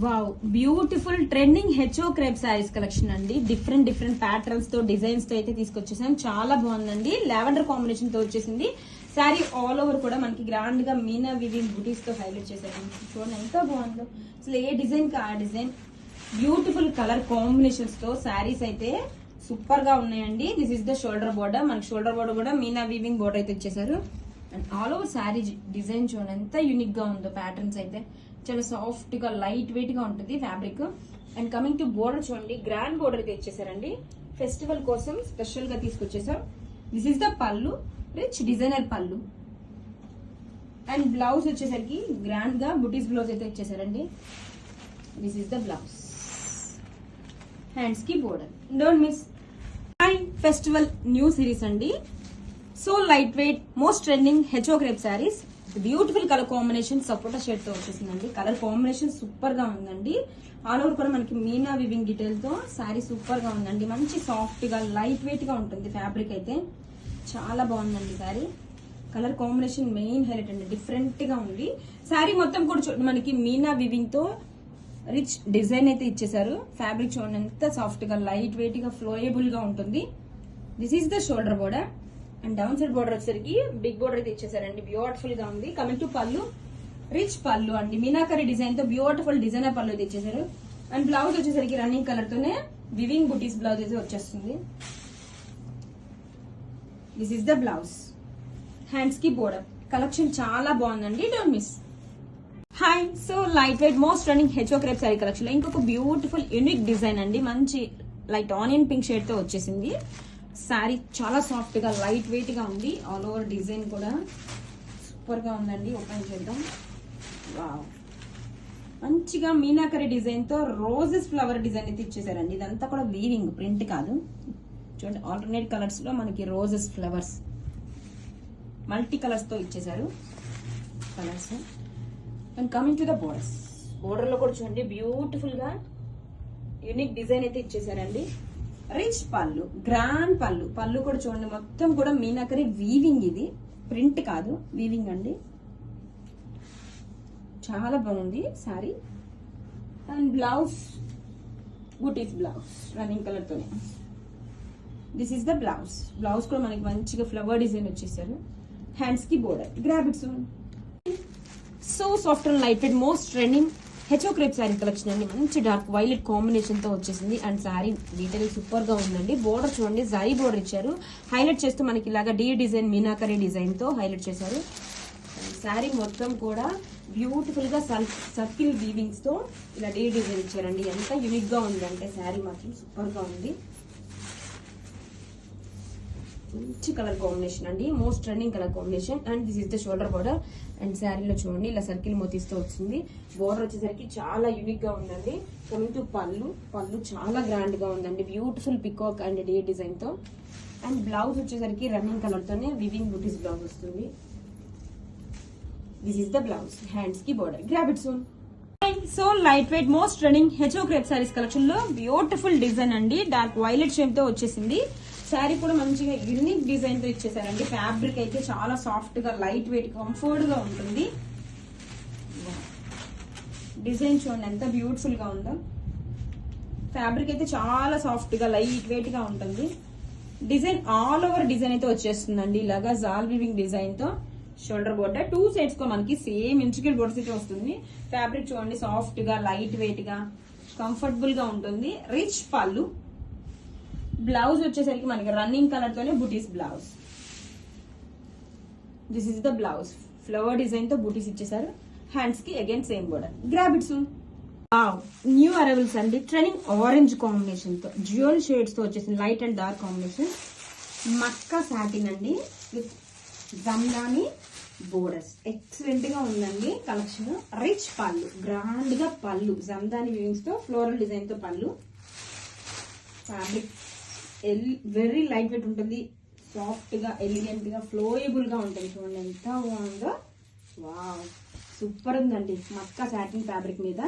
Wow, beautiful trending HO crepe saris collection అండి. Different patterns తో designs తో అయితే తీసుకొచ్చేసాం. చాలా బాగుందండి. లావెండర్ కాంబినేషన్ తో వచ్చేసింది. శారీ ఆల్ ఓవర్ కూడా మనకి గ్రాండ్ గా మీనా వివింగ్ బుటీస్ తో హైలైట్ చేశారు. చూడండి ఎంత బాగుందో. అసలు ఏ డిజైన్ కా ఆ డిజైన్. బ్యూటిఫుల్ కలర్ కాంబినేషన్స్ తో శారీస్ అయితే సూపర్ గా ఉన్నాయండి. This is the shoulder border. మనకి షోల్డర్ బోర్డర్ కూడా మీనా వివింగ్ బోర్డర్ అయితే ఇచ్చేసారు. And all over sari design చూడండి ఎంత యూనిక్ గా ఉందో. ప్యాటర్న్స్ అయితే చాలా సాఫ్ట్ గా లైట్ వెయిట్ గా ఉంటుంది fabric. And coming to border చూడండి, గ్రాండ్ బోర్డర్ అయితే ఇచ్చేసారండి. ఫెస్టివల్ కోసం స్పెషల్ గా తీసుకొచ్చేసాం. This is the pallu, rich designer pallu. And blouse వచ్చేసరికి గ్రాండ్ గా బుటీస్ బ్లౌజ్ అయితే ఇచ్చేసారండి. This is the blouse. Hands కి border. Don't miss. And festival new series అండి. So light weight most trending HO crepe saris. Beautiful colour combination sapota shade తో వచ్చేసిందండి. Colour combination super గా ఉందండి. ఆల్ ఓవర్ కూడా మనకి మీనా వివింగ్ డీటెయిల్ తో sari super గా ఉందండి. మంచి సాఫ్ట్ గా లైట్ వెయిట్ గా ఉంటుంది ఫ్యాబ్రిక్ అయితే. చాలా బాగుందండి sari. Colour combination main highlight అండి. డిఫరెంట్ గా ఉంది శారీ మొత్తం కూడా. చూడండి మనకి మీనా వివింగ్ తో రిచ్ డిజైన్ అయితే ఇచ్చేసారు. ఫ్యాబ్రిక్ చూడండి ఎంత సాఫ్ట్ గా లైట్ వెయిట్ గా ఫ్లోయబుల్ గా ఉంటుంది. This is the shoulder border. And down side border వచ్చేసరికి బిగ్ బోర్డర్ అయితే ఇచ్చేసారండి. బ్యూటిఫుల్ గా ఉంది. కమింగ్ టు పళ్ళు, రిచ్ పళ్ళు అండి. మీనాకరీ డిజైన్ తో బ్యూటిఫుల్ డిజైనర్ పళ్ళు అయితే ఇచ్చేసారు. అండ్ బ్లౌజ్ వచ్చేసరికి రన్నింగ్ కలర్ తోనే వివింగ్ బుటీస్ బ్లౌజ్ అయితే వచ్చేస్తుంది. This is the blouse. Hands కి బోర్డర్. కలెక్షన్ చాలా బాగుందండి. Don't miss. Hi, so light weight most running HO crepe sari collection లో ఇంకొక బ్యూటిఫుల్ యూనిక్ డిజైన్ అండి. మంచి లైట్ ఆనియన్ పింక్ షేడ్ తో వచ్చేసింది. శారీ చాలా సాఫ్ట్ గా లైట్ వెయిట్ గా ఉంది. ఆల్ ఓవర్ డిజైన్ కూడా సూపర్ గా ఉందండి. ఓపెన్ చేద్దాం. వావ్, మంచిగా మీనాకరీ డిజైన్ తో రోజెస్ ఫ్లవర్ డిజైన్ అయితే ఇచ్చేసారండి. ఇదంతా కూడా వీవింగ్, ప్రింట్ కాదు. చూడండి ఆల్టర్నేట్ కలర్స్ లో మనకి రోజెస్ ఫ్లవర్స్ మల్టీ కలర్స్ తో ఇచ్చేసారు colours. And coming to the borders. Border లో కూడా చూడండి బ్యూటిఫుల్ గా యూనిక్ డిజైన్ అయితే ఇచ్చేసారండి. Rich pallu, grand pallu. పళ్ళు కూడా చూడండి మొత్తం కూడా మీనాకరీ వీవింగ్. ఇది ప్రింట్ కాదు, వీవింగ్ అండి. చాలా బాగుంది sorry. And blouse buttis blouse running colour తోనే. This is the blouse. Blouse కూడా మనకి మంచిగా ఫ్లవర్ డిజైన్ వచ్చేసారు. హ్యాండ్స్ కి border. Grab it soon. So soft and light weight most trending HO crepe sari collection అండి. మంచి డార్క్ వైలెట్ కాంబినేషన్ తో వచ్చేసింది. అండ్ శారీ డీటెయిల్ సూపర్ గా ఉందండి. బోర్డర్ చూడండి జరీ బోర్డర్ ఇచ్చారు. హైలైట్ చేస్తూ మనకి ఇలాగా డీ డిజైన్ మీనాకరీ డిజైన్ తో హైలైట్ చేశారు. శారీ మొత్తం కూడా బ్యూటిఫుల్ గా సర్కిల్ వీవింగ్స్ తో ఇలా డీ డిజైన్ ఇచ్చారండి. ఎంత యూనిక్ గా ఉంది అంటే శారీ మాత్రం సూపర్ గా ఉంది. మంచి కలర్ కాంబినేషన్ అండి. Most trending colour combination. And this is the shoulder border. And శారీలో చూడండి ఇలా సర్కిల్ మోతీస్తో వచ్చింది. బోర్డర్ వచ్చేసరికి చాలా యూనిక్ గా ఉందండి. కమింగ్ టు పళ్ళు. పళ్ళు చాలా గ్రాండ్ గా ఉందండి. Beautiful peacock and day design తో. అండ్ బ్లౌజ్ వచ్చేసరికి రన్నింగ్ కలర్ తోనే వివింగ్ బుటీస్ బ్లౌజ్ వస్తుంది. This is the blouse. Hands కి border. Grab it soon. So light weight most trending HO crepe saris collection లో బ్యూటిఫుల్ డిజైన్ అండి. డార్క్ వైలెట్ షేప్ తో వచ్చేసింది. శారీ కూడా మంచిగా యూనిక్ డిజైన్ తో ఇచ్చేసారండి. ఫ్యాబ్రిక్ అయితే చాలా సాఫ్ట్ గా లైట్ వెయిట్ కంఫర్ట్ గా ఉంటుంది. డిజైన్ చూడండి ఎంత బ్యూటిఫుల్ గా ఉందో. ఫ్యాబ్రిక్ అయితే చాలా సాఫ్ట్ గా లైట్ వెయిట్ గా ఉంటుంది. డిజైన్ ఆల్ ఓవర్ డిజైన్ అయితే వచ్చేస్తుందండి. ఇలాగా జాల్ వీవింగ్ డిజైన్ తో షోల్డర్ బోర్డర్. టూ సైడ్స్ కో మనకి సేమ్ ఇంచుకల్ బోర్డర్స్ అయితే వస్తుంది. ఫ్యాబ్రిక్ చూడండి సాఫ్ట్ గా లైట్ వెయిట్ గా కంఫర్టబుల్ గా ఉంటుంది. రిచ్ పళ్ళు. బ్లౌజ్ వచ్చేసరికి మనకి రన్నింగ్ కలర్ తోనే బుటీస్ blouse. This is the blouse. Flower design తో బుటీస్ ఇచ్చేసారు. హ్యాండ్స్ కి again same border. Grab it soon. New arrivals అండి. ట్రెండింగ్ ఆరెంజ్ కాంబినేషన్ తో జ్యువెల్ షేడ్స్ తో వచ్చేసింది. Light and dark combination. Mecca satin అండి విత్ జమ్దాని బోర్డర్స్. ఎక్సలెంట్ గా ఉందండి కలెక్షన్. రిచ్ పళ్ళు, గ్రాండ్ గా పళ్ళు, జమ్దాని వీవింగ్స్ తో ఫ్లోరల్ డిజైన్ తో పళ్ళు. ఫ్యాబ్రిక్ వెరీ లైట్ వెయిట్ ఉంటుంది. సాఫ్ట్ గా ఎలిగెంట్ గా ఫ్లోయబుల్ గా ఉంటుంది. చూడండి ఎంత బాగుందో. వావ్, సూపర్ ఉందండి. మక్కా సాటిన్ ఫ్యాబ్రిక్ మీద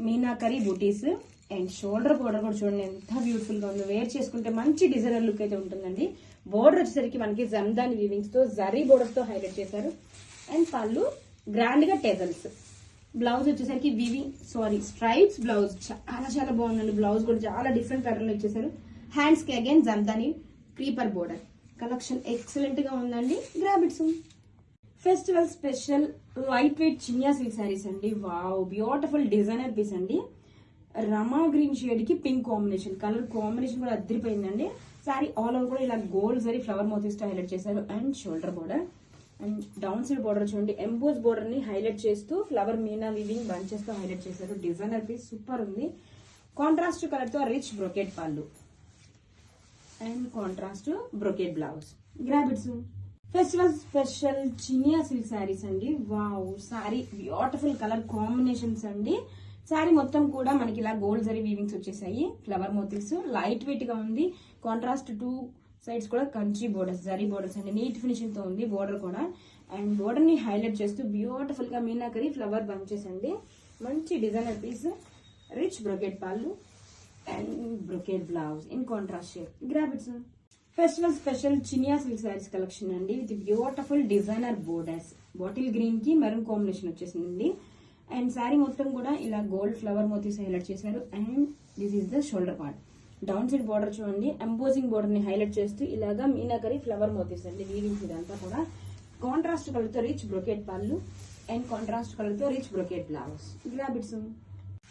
మీనాకరీ బుటీస్. అండ్ షోల్డర్ బోర్డర్ కూడా చూడండి ఎంత బ్యూటిఫుల్ గా ఉందో. వేర్ చేసుకుంటే మంచి డిజైనర్ లుక్ అయితే ఉంటుందండి. బోర్డర్ వచ్చేసరికి మనకి జమ్దాని వీవింగ్స్ తో జరీ బోర్డర్ తో హైలైట్ చేశారు. అండ్ పళ్ళు గ్రాండ్ గా టెజల్స్. బ్లౌజ్ వచ్చేసరికి స్ట్రైప్స్ బ్లౌజ్ చాలా బాగుందండి. బ్లౌజ్ కూడా చాలా డిఫరెంట్ ప్యాటర్న్ లో ఇచ్చేసారు. హ్యాండ్స్ కి again Jamdani creeper border collection excellent గా ఉందండి. Grab it soon. Festival special light weight Chiniya silk saris అండి. వావ్, బ్యూటిఫుల్ డిజైనర్ పీస్ అండి. రమా గ్రీన్ షేడ్ కి పింక్ కాంబినేషన్, కలర్ కాంబినేషన్ కూడా అద్దరిపోయిందండి. శారీ ఆల్ ఓవర్ కూడా ఇలా గోల్డ్ జరీ ఫ్లవర్ మోతీస్ తో హైలైట్ చేశారు. And shoulder border and down side border చూడండి, ఎంబోస్ బోర్డర్ ని హైలైట్ చేస్తూ ఫ్లవర్ మీనా వివింగ్ బంచెస్ తో హైలైట్ చేశారు. డిజైనర్ పీస్ సూపర్ ఉంది. కాంట్రాస్ట్ కలర్ తో rich brocade pallu and contrast brocade blouse. Grab it soon. Festival special Chiniya silk saris అండి. Wow, sari beautiful colour combinations అండి. శారీ మొత్తం కూడా మనకి ఇలా గోల్డ్ జరీ వీవింగ్స్ వచ్చేసాయి. ఫ్లవర్ మోటివ్స్ లైట్ వెయిట్ గా ఉంది. కాంట్రాస్ట్ టూ సైడ్స్ కూడా కంచి బోర్డర్స్, జరీ బోర్డర్స్ అండి. నీట్ ఫినిషింగ్ తో ఉంది బోర్డర్ కూడా. అండ్ బోర్డర్ ని హైలైట్ చేస్తూ బ్యూటిఫుల్ గా మీనాకరీ ఫ్లవర్ బంచెస్ అండి. మంచి designer piece, rich brocade pallu and brocade blouse in contrast shade. Grab it soon. Festival special Chiniya silk saris collection అండి with beautiful designer borders. Bottle green కి మెరూన్ కాంబినేషన్ వచ్చేసిందండి. And sari మొత్తం కూడా ఇలా గోల్డ్ ఫ్లవర్ మోతీస్ హైలైట్ చేశారు. And this is the shoulder part. Down side border చూడండి, ఎంపోజింగ్ border ని హైలైట్ చేస్తూ ఇలాగా మీనాకరీ ఫ్లవర్ మోతీస్ అండి. వీవింగ్స్ ఇదంతా కూడా కాంట్రాస్ట్ కలర్ తో rich brocade pallu and contrast colour తో rich brocade blouse. Grab it soon.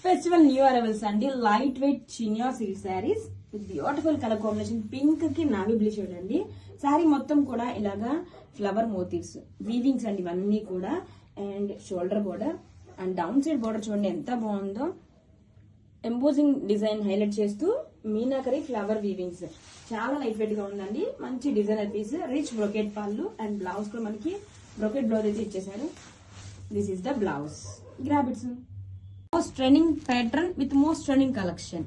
Festival new arrivals అండి. Light weight Chiniya silk saris with beautiful colour combination. Pink కి నావీ బ్లూ షేడ్ అండి. శారీ మొత్తం కూడా ఇలాగా ఫ్లవర్ మోటివ్స్ వీవింగ్స్ అండి ఇవన్నీ కూడా. And shoulder border and down side border చూడండి ఎంత బాగుందో. ఎంపోజింగ్ డిజైన్ హైలైట్ చేస్తూ మీనాకరీ ఫ్లవర్ వీవింగ్స్ చాలా లైట్ వెయిట్ గా ఉందండి. మంచి designer piece, rich brocade pallu and blouse కూడా మనకి బ్రొకెట్ బ్లౌజ్ అయితే ఇచ్చేసారు. This is the blouse. Grab it soon. Most trending pattern with most trending collection.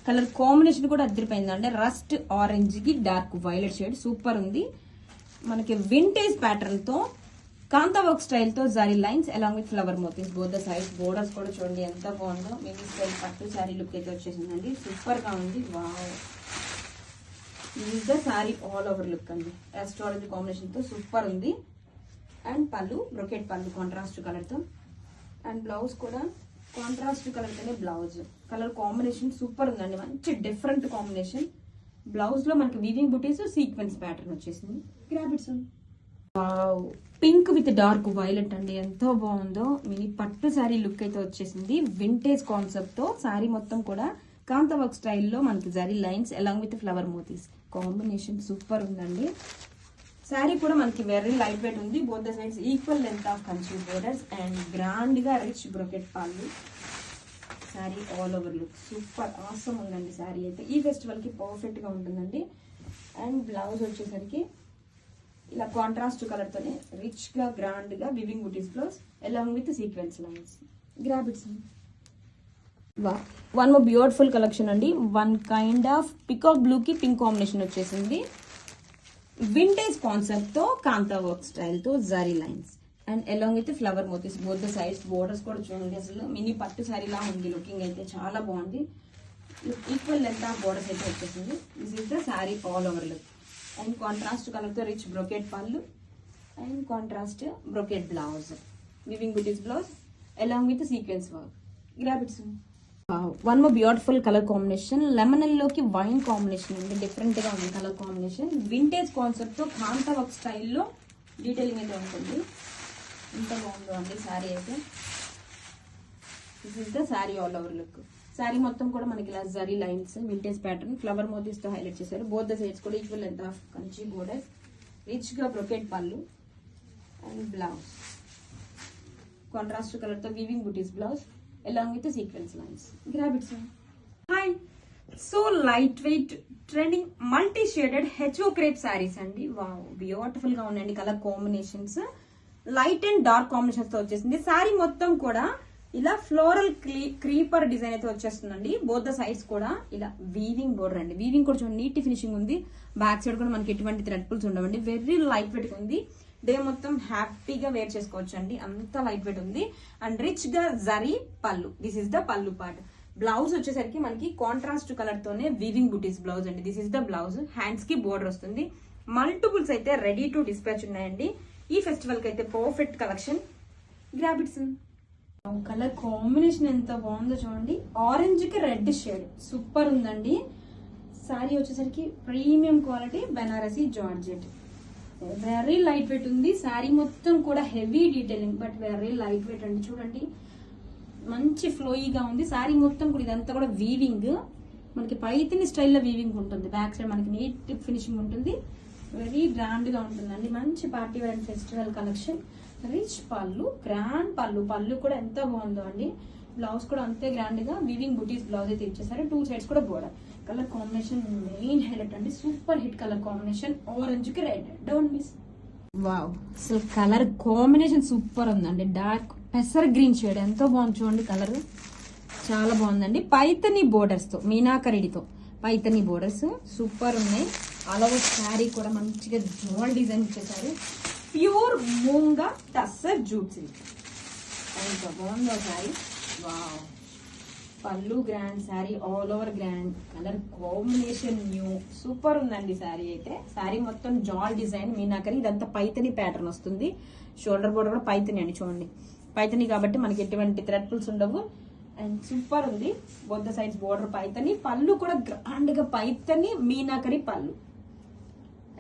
Colour combination కూడా అద్దరిపోయింది. అంటే రస్ట్ ఆరెంజ్ కి డార్క్ వైలెట్ షేడ్ సూపర్ ఉంది. మనకి వింటేజ్ ప్యాటర్న్ తో కాంతా వర్క్ స్టైల్ తో zari lines along with flower motifs both the sides. Borders కూడా చూడండి ఎంత బాగుందో. మినీ స్టైల్ పట్టు శారీ లుక్ అయితే వచ్చేసిందండి. సూపర్ గా ఉంది. వావ్, ఇది the sari all over look అండి. ఆరెంజ్ కాంబినేషన్ తో సూపర్ ఉంది. అండ్ పళ్ళు బ్రొకెట్ పళ్ళు కాంట్రాస్ట్ కలర్ తో అండ్ బ్లౌజ్ కూడా కాంట్రాస్ట్ కలర్ తోనే బ్లౌజ్. కలర్ కాంబినేషన్ సూపర్ ఉందండి. మంచి డిఫరెంట్ కాంబినేషన్. బ్లౌజ్ లో మనకి వీవింగ్ బుటీస్ సీక్వెన్స్ ప్యాటర్న్ వచ్చేసింది. Grab it soon. Wow, pink with dark violet అండి ఎంత బాగుందో. మినీ పట్టు శారీ లుక్ అయితే వచ్చేసింది. వింటేజ్ కాన్సెప్ట్ తో శారీ మొత్తం కూడా కాంతా వర్క్ స్టైల్లో మనకి zari lines along with flower motifs combination super ఉందండి. శారీ కూడా మనకి వెరీ లైట్ వెయిట్ ఉంది. Both the sides equal length of Kanchi borders and grand గా rich brocade pallu. Sari all over look super awesome ఉందండి. శారీ అయితే ఈ ఫెస్టివల్ కి పర్ఫెక్ట్ గా ఉంటుందండి. అండ్ బ్లౌజ్ వచ్చేసరికి ఇలా కాంట్రాస్ట్ కలర్ తోనే రిచ్ గా గ్రాండ్ గా వివింగ్ బుటీస్ blouse along with sequins lines. Grab it. One more beautiful collection అండి. One kind of peacock blue కి పింక్ కాంబినేషన్ వచ్చేసింది. వింటేజ్ కాన్సెప్ట్ తో కాంతా వర్క్ స్టైల్ తో zari lines and along with flower motifs both the sides. Borders కూడా చూడండి అసలు mini పట్టు శారీ లా ఉంది. లుకింగ్ అయితే చాలా బాగుంది. ఈక్వల్ లెంత్ ఆఫ్ బోర్డర్స్ అయితే వచ్చేసింది. This is the sari all over look. And contrast colour తో rich brocade pallu and contrast brocade blouse weaving బుటీస్ blouse along with sequins work. Grab it soon. One more beautiful colour combination. Lemon లోకి wine combination అండి. Different గా ఉంది colour combination. Vintage concept తో kantha work స్టైల్లో detailing అయితే ఉంటుంది. ఎంత బాగుందో అండి శారీ అయితే. This is the sari all over look. శారీ మొత్తం కూడా మనకి ఇలా zari lines vintage pattern flower motifs తో హైలైట్ చేశారు. బోత్ ద సైడ్స్ కూడా equal length of Kanchi border, rich గా brocade pallu and blouse contrast colour తో weaving butis blouse along with the sequence lines. Grab it, sir. Hi. So lightweight, trending, multi-shaded HO crepe sarees అండి. Wow, beautiful గా ఉన్నాయండి colour combinations. Light and dark combinations తో వచ్చేసింది. శారీ మొత్తం కూడా ఇలా floral creeper design అయితే వచ్చేస్తుందండి. బోత్ ద సైడ్స్ కూడా ఇలా వీవింగ్ బోర్డర్ అండి. వీవింగ్ కూడా చూడండి నీట్ ఫినిషింగ్ ఉంది. బ్యాక్ సైడ్ కూడా మనకి ఎటువంటి థ్రెడ్ పుల్స్ ఉండవండి. వెరీ లైట్ వెయిట్ ఉంది. డే మొత్తం హ్యాపీగా వేర్ చేసుకోవచ్చు అండి. అంత లైట్ వెయిట్ ఉంది. అండ్ రిచ్ గా జరీ పళ్ళు. This is the pallu part. Blouse వచ్చేసరికి మనకి కాంట్రాస్ట్ కలర్ తోనే వీవింగ్ బుటీస్ బ్లౌజ్ అండి. This is the blouse. Hands కి బోర్డర్ వస్తుంది. మల్టిపుల్స్ అయితే రెడీ టు డిస్పాచ్ ఉన్నాయండి. ఈ ఫెస్టివల్ కి అయితే perfect collection. Grab it. Colour combination ఎంత బాగుందో చూడండి, ఆరెంజ్ కి రెడ్ షేడ్ సూపర్ ఉందండి. సారీ వచ్చేసరికి premium quality Banarasi georgette, very light weight ఉంది. సారీ మొత్తం కూడా heavy detailing but very light wait అండి. చూడండి మంచి ఫ్లోయిగా ఉంది. సారీ మొత్తం కూడా ఇదంతా కూడా వీవింగ్, మనకి పైతిని స్టైల్లో వీవింగ్ ఉంటుంది. బ్యాక్ సైడ్ మనకి నీట్ ఫినిషింగ్ ఉంటుంది, వెరీ గ్రాండ్ గా ఉంటుందండి. మంచి party wear and festival collection. Rich pallu, grand pallu, pallu కూడా ఎంత బాగుందో అండి. బ్లౌజ్ కూడా అంతే గ్రాండ్ గా వీవింగ్ బుటీస్ బ్లౌజ్ అయితే ఇచ్చేసారు. 2 సైడ్స్ కూడా border. Colour combination main highlight అండి, super hit colour combination, orange కి రెడ్, డోంట్ మిస్. వావ్, అసలు కలర్ కాంబినేషన్ సూపర్ ఉందండి. డార్క్ పెసర్ గ్రీన్ షేడ్ ఎంతో బాగుంది చూడండి, కలర్ చాలా బాగుందండి. పైతని బోర్డర్స్ తో, మీనాకరిడితో పైతని బోర్డర్స్ సూపర్ ఉన్నాయి. ఆల్ ఓవర్ శారీ కూడా మంచిగా జోల్ డిజైన్ ఇచ్చేసారు. Pure moonga tussar jute silk, ఎంత బాగుందో sari. Wow, pallu grand, sari all over grand, colour combination new, super ఉందండి శారీ అయితే. శారీ మొత్తం జాల్ డిజైన్ మీనాకరి, ఇదంతా పైతని ప్యాటర్న్ వస్తుంది. షోల్డర్ బోర్డర్ కూడా పైతని అండి, చూడండి పైతని కాబట్టి మనకి ఎటువంటి థ్రెడ్ పుల్స్ ఉండవు. అండ్ సూపర్ ఉంది, బోత్ సైడ్స్ బోర్డర్ పైతని, పళ్ళు కూడా గ్రాండ్ గా పైతని మీనాకరి పళ్ళు.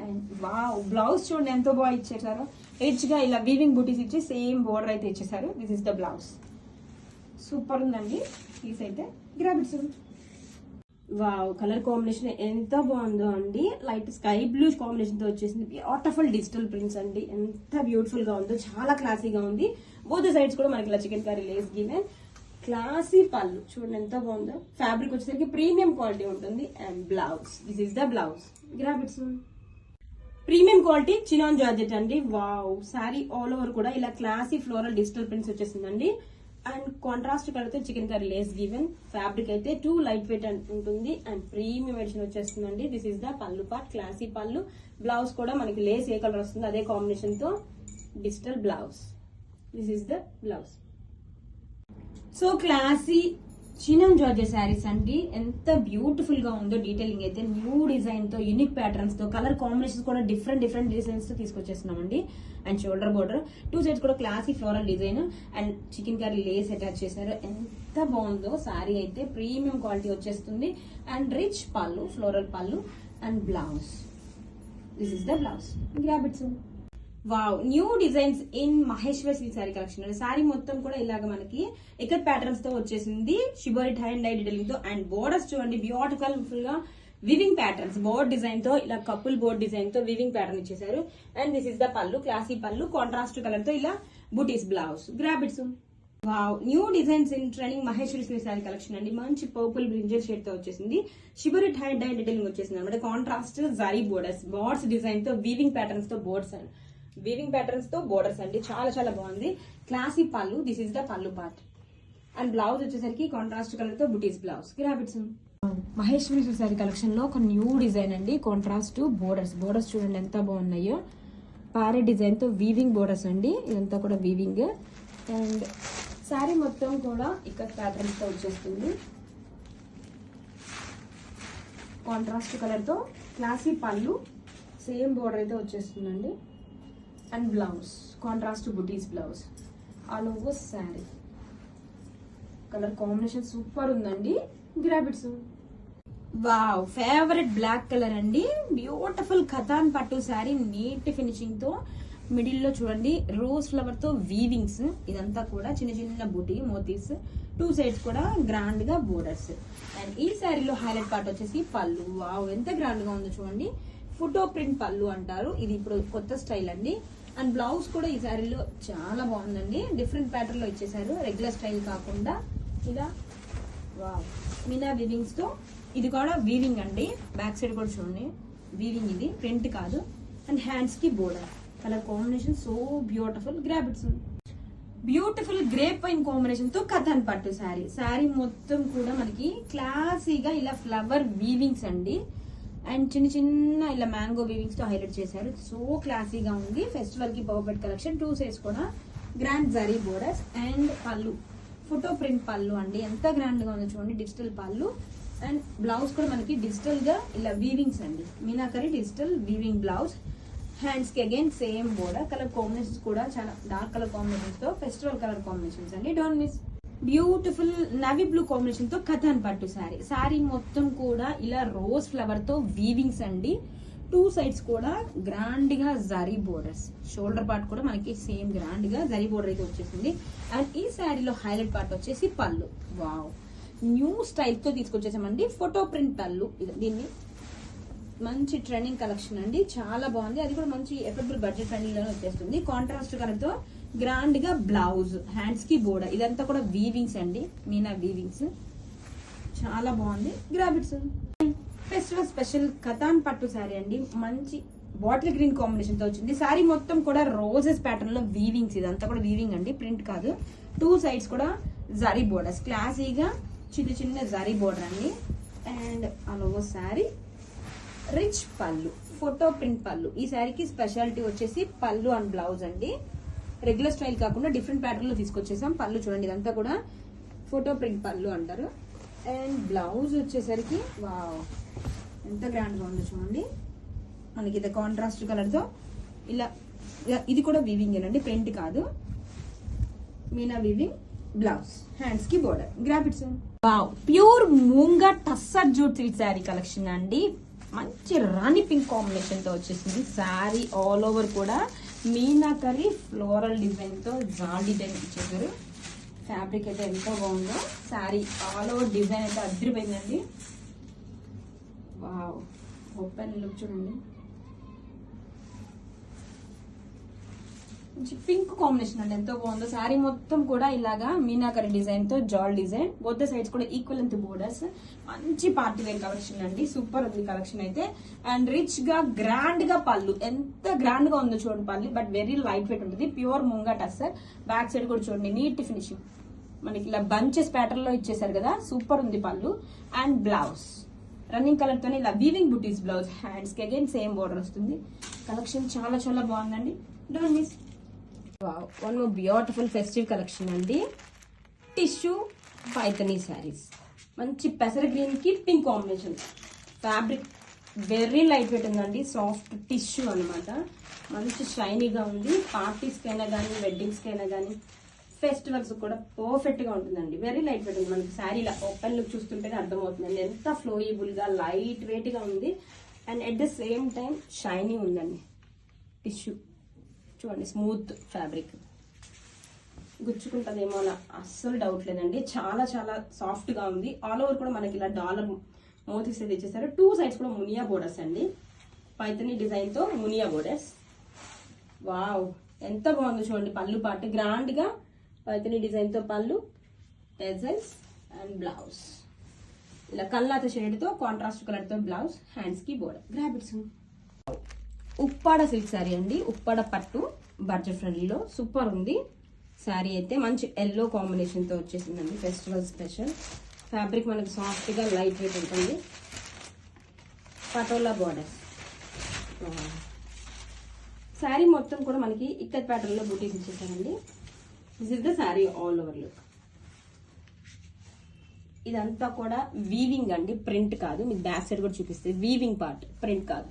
అండ్ వావ్, బ్లౌజ్ చూడండి ఎంతో బాగా ఇచ్చేసారు. ఎడ్జ్ గా ఇలా వీవింగ్ బూటీస్ ఇచ్చి సేమ్ బోర్డర్ అయితే ఇచ్చేసారు. This is the blouse, super ఉందండి పీస్ అయితే. గ్రాబిట్స్. వావ్, కలర్ కాంబినేషన్ ఎంత బాగుందో అండి. లైట్ స్కై బ్లూ కాంబినేషన్ తో వచ్చేసింది. బ్యూటిఫుల్ డిజిటల్ ప్రింట్స్ అండి, ఎంత బ్యూటిఫుల్ గా ఉందో, చాలా క్లాసీగా ఉంది. బోత్ సైడ్స్ కూడా మనకి ఇలా chikankari lace given. Classy pallu చూడండి ఎంత బాగుందో. ఫ్యాబ్రిక్ వచ్చేసరికి ప్రీమియం క్వాలిటీ ఉంటుంది. And blouse, this is the blouse. Grab its. Premium quality chinon georgette అండి. వావ్, సారీ ఆల్ ఓవర్ కూడా ఇలా క్లాసీ ఫ్లోరల్ డిజిటల్ ప్రింట్స్ వచ్చేసిందండి. అండ్ కాంట్రాస్ట్ కలర్ తో chikankari lace given. Fabric అయితే 2 లైట్ వెయిట్ ఉంటుంది. అండ్ ప్రీమియం ఎడిషన్ వచ్చేస్తుందండి. This is the pallu part, classy pallu. Blouse కూడా మనకి లేస్ ఏ కలర్ వస్తుంది అదే కాంబినేషన్ తో digital blouse. This is the blouse. So classy chinon georgette saris అండి, ఎంత బ్యూటిఫుల్ గా ఉందో. డీటెయిలింగ్ అయితే న్యూ డిజైన్ తో, యూనిక్ ప్యాటర్న్స్ తో, కలర్ కాంబినేషన్స్ కూడా డిఫరెంట్ డిజైన్స్ తో తీసుకొచ్చేస్తున్నామండి. అండ్ షోల్డర్ బోర్డర్, 2 సైడ్స్ కూడా classy floral design and chicken curry lace attach చేశారు. ఎంత బాగుందో శారీ అయితే, ప్రీమియం క్వాలిటీ వచ్చేస్తుంది. అండ్ రిచ్ పళ్ళు, ఫ్లోరల్ పళ్ళు and blouse. This is the blouse. Grab its. Wow, new designs in Maheshwar silk sari collection. Sari మొత్తం కూడా ఇలాగ మనకి ఎకట్ ప్యాటర్న్స్ తో వచ్చేసింది, shibori tie and dye detailing తో. అండ్ బోర్డర్స్ చూడండి బ్యూటిఫుల్ గా వివింగ్ ప్యాటర్న్స్, బోర్డ్ డిజైన్ తో, ఇలా కపుల్ బోర్డ్ డిజైన్ తో వివింగ్ ప్యాటర్న్ ఇచ్చేసారు. And this is the pallu, classy pallu, contrast colour తో ఇలా బూటీస్ blouse. Grab its. Wow, new designs in trending Maheshwari silk sari collection అండి. మంచి పర్పుల్ బ్రింజల్ షేడ్ తో వచ్చేసింది. Shibori tie and dye detailing వచ్చేసింది అనమాట. కాంట్రాస్ట్ జరీ బోర్డ్స్ డిజైన్ తో, వీవింగ్ ప్యాటర్న్స్ తో బోర్డర్స్ అండి. చాలా చాలా బాగుంది. Classy pallu, this is the pallu part. And blouse వచ్చేసరికి కాంట్రాస్ట్ కలర్ తో butis blouse. Grab it. Maheshwari sari collection లో ఒక న్యూ డిజైన్ అండి, కాంట్రాస్ట్ బోర్డర్స్ చూడండి ఎంత బాగున్నాయో. పారెట్ డిజైన్ తో వీవింగ్ బోర్డర్స్ అండి, ఇదంతా కూడా వీవింగ్. అండ్ శారీ మొత్తం కూడా ఇక్కడ ప్యాటర్న్స్ తో వచ్చేస్తుంది. కాంట్రాస్ట్ కలర్ తో క్లాసీ పళ్ళు, సేమ్ బోర్డర్ అయితే వచ్చేస్తుందండి. And blouse contrast buttis blouse. All over sari colour combination super ఉందండి. గ్రాబిట్స్. వావ్, ఫేవరెట్ బ్లాక్ కలర్ అండి. బ్యూటిఫుల్ ఖతాన్ పట్టు శారీ, నీట్ ఫినిషింగ్ తో. మిడిల్ లో చూడండి రోజ్ ఫ్లవర్ తో వీవింగ్స్, ఇదంతా కూడా చిన్న చిన్న బుటీ మోతీస్. 2 సైడ్స్ కూడా గ్రాండ్ గా బోర్డర్స్. అండ్ ఈ శారీలో హైలైట్ పార్ట్ వచ్చేసి పళ్ళు. వావ్, ఎంత గ్రాండ్ గా ఉందో చూడండి. ఫోటో ప్రింట్ పళ్ళు అంటారు, ఇది ఇప్పుడు కొత్త స్టైల్ అండి. అండ్ బ్లౌజ్ కూడా ఈ శారీలో చాలా బాగుందండి, డిఫరెంట్ ప్యాటర్న్ లో ఇచ్చేసారు, రెగ్యులర్ స్టైల్ కాకుండా ఇలా. వావ్, మీనా వీవింగ్స్ తో, ఇది కూడా వీవింగ్ అండి. బ్యాక్ సైడ్ కూడా చూడండి వీవింగ్, ఇది ప్రింట్ కాదు. అండ్ హ్యాండ్స్ కి border. Colour combination so beautiful. Grab its. Beautiful grape wine combination తో కథన్ పట్టు శారీ మొత్తం కూడా మనకి క్లాసీగా ఇలా ఫ్లవర్ వీవింగ్స్ అండి. అండ్ చిన్న చిన్న ఇలా మ్యాంగో వీవింగ్స్ తో హైలైట్ చేశారు, సో క్లాసీగా ఉంది. ఫెస్టివల్ కి పర్ఫెక్ట్ కలెక్షన్. 2 సైడ్స్ కూడా గ్రాండ్ జరీ బోర్డర్స్. అండ్ పళ్ళు ఫోటో ప్రింట్ పళ్ళు అండి, ఎంత గ్రాండ్ గా ఉందో చూడండి. డిజిటల్ పళ్ళు. అండ్ బ్లౌజ్ కూడా మనకి డిజిటల్ గా ఇలా వీవింగ్స్ అండి, meenakari digital weaving blouse. Hands కి again same border. Colour combinations కూడా చాలా డార్క్ కలర్ కాంబినేషన్స్ తో ఫెస్టివల్ కలర్ కాంబినేషన్స్ అండి. Don't miss. Beautiful navy blue combination తో కథాన్ పట్టు శారీ. శారీ మొత్తం కూడా ఇలా రోజ్ ఫ్లవర్ తో వీవింగ్స్ అండి. 2 సైడ్స్ కూడా గ్రాండ్ గా జరీ బోర్డర్స్. షోల్డర్ పార్ట్ కూడా మనకి సేమ్ గ్రాండ్ గా జరీ బోర్డర్ అయితే వచ్చేసింది. అండ్ ఈ శారీలో హైలైట్ పార్ట్ వచ్చేసి పళ్ళు. వావ్, న్యూ స్టైల్ తో తీసుకొచ్చేసామండి. ఫోటో ప్రింట్ పళ్ళు. దీన్ని మంచి ట్రెండింగ్ కలెక్షన్ అండి, చాలా బాగుంది. అది కూడా మంచి ఎఫర్డబుల్ బడ్జెట్ ఫ్రెండ్లీ లోనే వచ్చేస్తుంది. కాంట్రాస్ట్ కలర్ తో గ్రాండ్ గా బ్లౌజ్, హ్యాండ్స్ కి బోర్డర్. ఇదంతా కూడా వీవింగ్స్ అండి, మీనా వీవింగ్స్. చాలా బాగుంది. గ్రాబిట్స్ ఫెస్టివల్ స్పెషల్ కథాన్ పట్టు శారీ అండి. మంచి బాటిల్ గ్రీన్ కాంబినేషన్ తో వచ్చింది. శారీ మొత్తం కూడా రోజెస్ ప్యాటర్న్ లో వీవింగ్స్. ఇదంతా కూడా వీవింగ్ అండి, ప్రింట్ కాదు. 2 సైడ్స్ కూడా జరీ బోర్డర్స్, క్లాసీగా చిన్న చిన్న జరీ బోర్డర్ అండి. అండ్ అలో శారీ రిచ్ పళ్ళు, ఫోటో ప్రింట్ పళ్ళు. ఈ శారీకి స్పెషాలిటీ వచ్చేసి పళ్ళు అండ్ బ్లౌజ్ అండి. రెగ్యులర్ స్టైల్ కాకుండా డిఫరెంట్ ప్యాటర్న్ లో తీసుకొచ్చేసాం. పళ్ళు చూడండి, ఇదంతా కూడా ఫోటో ప్రింట్ పళ్ళు అంటారు. అండ్ బ్లౌజ్ వచ్చేసరికి వావ్, ఎంత గ్రాండ్ గా ఉందో చూడండి. మనకి ఇది కాంట్రాస్ట్ కలర్ తో ఇలా, ఇది కూడా వీవింగ్ అండి, ప్రింట్ కాదు. మీనా వీవింగ్ బ్లౌజ్, హ్యాండ్స్ కి border. Grab its. Wow, pure moonga tussar jute silk sari collection అండి. మంచి రాణి పింక్ కాంబినేషన్ తో వచ్చేసింది. శారీ ఆల్ ఓవర్ కూడా మీనాకరీ ఫ్లోరల్ డిజైన్ తో జాల్ డిజైన్ ఇచ్చేసారు. ఫ్యాబ్రిక్ అయితే ఎంతో బాగుందో. శారీ ఆల్ ఓవర్ డిజైన్ అయితే అదిరిపోయిందండి. వావ్, ఓపెన్ లుక్ చూడండి. మంచి పింక్ కాంబినేషన్ అండి, ఎంతో బాగుందో. శారీ మొత్తం కూడా ఇలాగా మీనాకరీ డిజైన్ తో జాల్ డిజైన్. బోత్ సైడ్స్ కూడా ఈక్వల్ లెంత్ బోర్డర్స్. మంచి పార్టీ వేర్ కలెక్షన్ అండి, సూపర్ ఉంది కలెక్షన్ అయితే. అండ్ రిచ్ గా గ్రాండ్ గా పళ్ళు, ఎంత గ్రాండ్ గా ఉందో చూడండి పళ్ళు. బట్ వెరీ లైట్ వెయిట్ ఉంటుంది. Pure munga tussar. Back side కూడా చూడండి, నీట్ ఫినిషింగ్. మనకి ఇలా బంచెస్ ప్యాటర్న్ లో ఇచ్చేసారు కదా, సూపర్ ఉంది పళ్ళు. అండ్ బ్లౌజ్ రన్నింగ్ కలర్ తోనే ఇలా వీవింగ్ బుటీస్ బ్లౌజ్. హ్యాండ్స్ కి అగైన్ సేమ్ బోర్డర్ వస్తుంది. కలెక్షన్ చాలా చాలా బాగుందండి, don't miss. Wow, one more beautiful festive collection అండి. టిష్యూ పైథనీ శారీస్. మంచి పెసర గ్రీన్ కి pink combination. Fabric very light wait ఉందండి, సాఫ్ట్ టిష్యూ అనమాట. మంచి షైనీగా ఉంది. పార్టీస్ కైనా కానీ, వెడ్డింగ్స్ కైనా కానీ, ఫెస్టివల్స్ కూడా పర్ఫెక్ట్ గా ఉంటుందండి. వెరీ లైట్ వెయిట్ ఉంది. మనకి శారీ ఇలా ఓపెన్ లుక్ చూస్తుంటేనే అర్థమవుతుందండి ఎంత ఫ్లోయబుల్ గా, లైట్ వెయిట్ గా ఉంది. And at the same time shiny ఉందండి. టిష్యూ చూడండి, స్మూత్ ఫ్యాబ్రిక్. గుచ్చుకుంటదేమో అలా అస్సలు డౌట్ లేదండి. చాలా చాలా సాఫ్ట్ గా ఉంది. ఆల్ ఓవర్ కూడా మనకి ఇలా డాలర్ మోతీస్ అయితే ఇచ్చేసారు. 2 సైడ్స్ కూడా మునియా బోర్డర్స్ అండి, పైథనీ డిజైన్ తో మునియా బోర్డర్స్. వావ్, ఎంత బాగుందో చూడండి. పళ్ళు పాటు గ్రాండ్ గా పైథనీ డిజైన్ తో పళ్ళు, టెజల్స్ అండ్ బ్లౌజ్. ఇలా కల్లాత షేడ్ తో కాంట్రాస్ట్ కలర్ తో బ్లౌజ్, హ్యాండ్స్ కి బోర్డర్. గ్రాబిట్స్. ఉప్పాడ సిల్క్ శారీ అండి, ఉప్పాడ పట్టు, బడ్జెట్ ఫ్రెండ్లీలో సూపర్ ఉంది శారీ అయితే. మంచి ఎల్లో కాంబినేషన్ తో వచ్చేసిందండి, ఫెస్టివల్ స్పెషల్. ఫ్యాబ్రిక్ మనకి సాఫ్ట్ గా లైట్ వెయిట్ ఉంటుంది. పటోలా బోర్డర్. శారీ మొత్తం కూడా మనకి ఇక్కత్ ప్యాటర్న్ లో బూటీస్ ఇచ్చేసారండి. This is the sari all over look. ఇదంతా కూడా వీవింగ్ అండి, ప్రింట్ కాదు. మీకు బ్యాక్ సైడ్ కూడా చూపిస్తే వీవింగ్ పార్ట్, ప్రింట్ కాదు.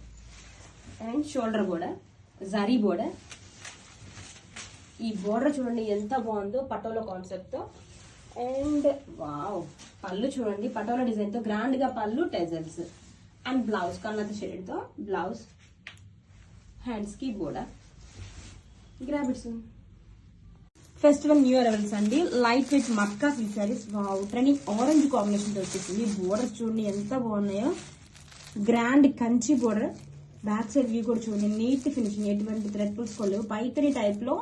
And shoulder border, zari border. ఈ బోర్డర్ చూడండి ఎంత బాగుందో, పటోలా కాన్సెప్ట్ తో. అండ్ వావ్, పళ్ళు చూడండి, పటోలా డిజైన్ తో గ్రాండ్ గా పళ్ళు, టెజల్స్ అండ్ బ్లౌజ్ కన్నత షేడ్ తో బ్లౌజ్, హ్యాండ్స్ కి border. Grab its. Festival new arrivals అండి, లైట్ వెయిట్ మక్కా silk saris. Wow, trending orange combination తో వచ్చేసింది. బోర్డర్ చూడండి ఎంత బాగున్నాయో, grand Kanchi border. Back side view కూడా చూడండి, నీట్ ఫినిషింగ్, ఎటువంటి థ్రెడ్ పుల్సుకోలేవు. పైథనీ టైప్ లో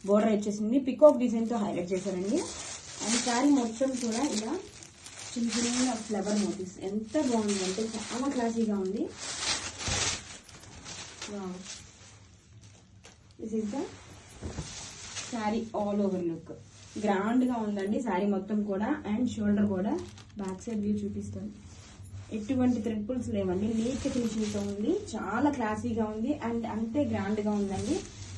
బోర్డర్ వచ్చేసింది. పికాక్ డిజైన్ తో హైలైట్ చేశారండి. అండ్ శారీ మొత్తం కూడా ఇలా చిన్న చిన్న ఫ్లవర్ మోటివ్స్. ఎంత బాగుంది అంటే చాలా క్లాసీగా ఉంది. This is the sari all over look. Grand గా ఉందండి శారీ మొత్తం కూడా. అండ్ షోల్డర్ కూడా బ్యాక్ సైడ్ వ్యూ చూపిస్తాను. ఎటువంటి థ్రెడ్ పుల్స్ లేవండి, నీట్ ఫినిషింగ్ తో ఉంది. చాలా క్లాసీగా ఉంది అండ్ అంతే గ్రాండ్ గా ఉందండి.